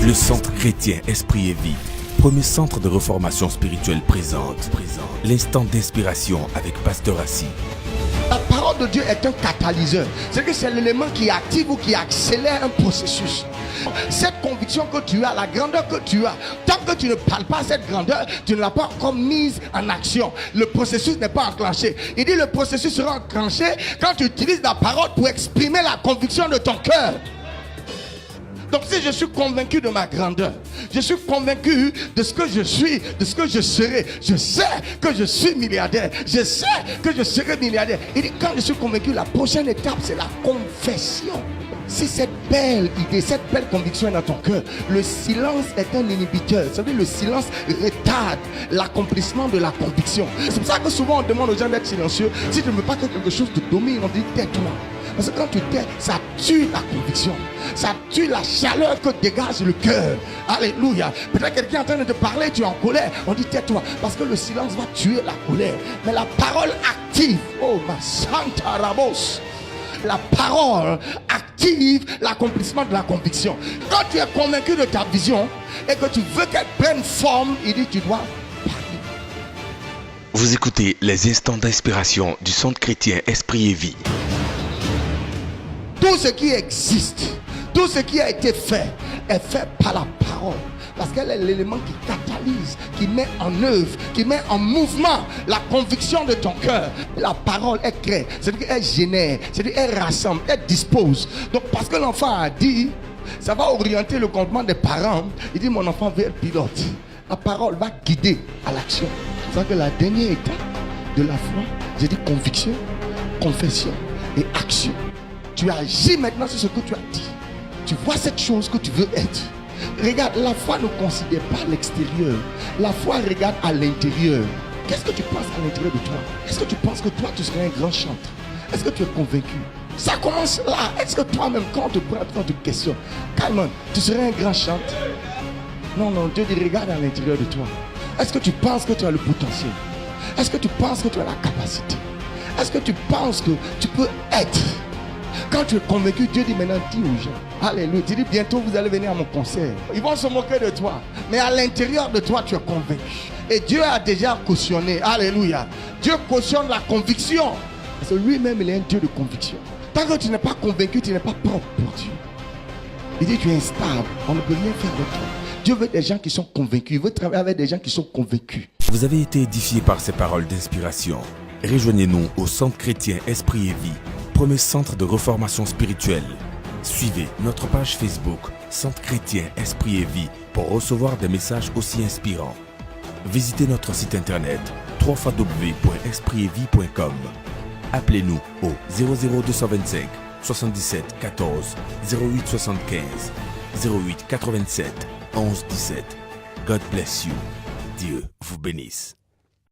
Le Centre chrétien Esprit et Vie, premier centre de reformation spirituelle présente l'instant d'inspiration avec Pasteur Assis. La parole de Dieu est un catalyseur. C'est-à-dire que c'est l'élément qui active ou qui accélère un processus. Cette conviction que tu as, la grandeur que tu as, tant que tu ne parles pas cette grandeur, tu ne l'as pas encore mise en action. Le processus n'est pas enclenché. Il dit le processus sera enclenché quand tu utilises la parole pour exprimer la conviction de ton cœur. Donc si je suis convaincu de ma grandeur, je suis convaincu de ce que je suis, de ce que je serai, je sais que je suis milliardaire, je sais que je serai milliardaire. Il dit quand je suis convaincu, la prochaine étape c'est la confession. Si cette belle idée, cette belle conviction est dans ton cœur, le silence est un inhibiteur. Vous savez, le silence retarde l'accomplissement de la conviction. C'est pour ça que souvent on demande aux gens d'être silencieux. Si tu ne veux pas que quelque chose te domine, on dit tais-toi. Parce que quand tu tais, ça tue la conviction. Ça tue la chaleur que dégage le cœur. Alléluia. Peut-être quelqu'un est en train de te parler, tu es en colère. On dit tais-toi. Parce que le silence va tuer la colère. Mais la parole active. Oh ma santa rabos. La parole active l'accomplissement de la conviction. Quand tu es convaincu de ta vision et que tu veux qu'elle prenne forme, il dit tu dois parler. Vous écoutez les instants d'inspiration du Centre chrétien Esprit et Vie. Tout ce qui existe, tout ce qui a été fait est fait par la parole. Parce qu'elle est l'élément qui catalyse, qui met en œuvre, qui met en mouvement la conviction de ton cœur. La parole, elle crée, c'est-à-dire qu'elle génère, c'est-à-dire qu'elle rassemble, elle dispose. Donc parce que l'enfant a dit, ça va orienter le comportement des parents. Il dit mon enfant veut être pilote. La parole va guider à l'action. C'est-à-dire que la dernière étape de la foi, j'ai dit conviction, confession et action. Tu agis maintenant sur ce que tu as dit. Tu vois cette chose que tu veux être. Regarde, la foi ne considère pas l'extérieur. La foi regarde à l'intérieur. Qu'est-ce que tu penses à l'intérieur de toi? Est-ce que tu penses que toi, tu serais un grand chanteur? Est-ce que tu es convaincu? Ça commence là. Est-ce que toi-même, quand on te prend, on te questionne, Calme, tu serais un grand chanteur? Non, Dieu dit, regarde à l'intérieur de toi. Est-ce que tu penses que tu as le potentiel? Est-ce que tu penses que tu as la capacité? Est-ce que tu penses que tu peux être? Quand tu es convaincu, Dieu dit maintenant, dis aux gens, alléluia, tu dis bientôt vous allez venir à mon concert. Ils vont se moquer de toi. Mais à l'intérieur de toi, tu es convaincu. Et Dieu a déjà cautionné, alléluia. Dieu cautionne la conviction. Parce que lui-même, il est un Dieu de conviction. Tant que tu n'es pas convaincu, tu n'es pas propre pour Dieu. Il dit tu es instable, on ne peut rien faire de toi. Dieu veut des gens qui sont convaincus. Il veut travailler avec des gens qui sont convaincus. Vous avez été édifié par ces paroles d'inspiration. Rejoignez-nous au Centre chrétien Esprit et Vie, premier centre de reformation spirituelle. Suivez notre page Facebook Centre chrétien Esprit et Vie pour recevoir des messages aussi inspirants. Visitez notre site internet www.espritetvie.com. Appelez-nous au 00225 77 14 08 75 08 87 11 17. God bless you. Dieu vous bénisse.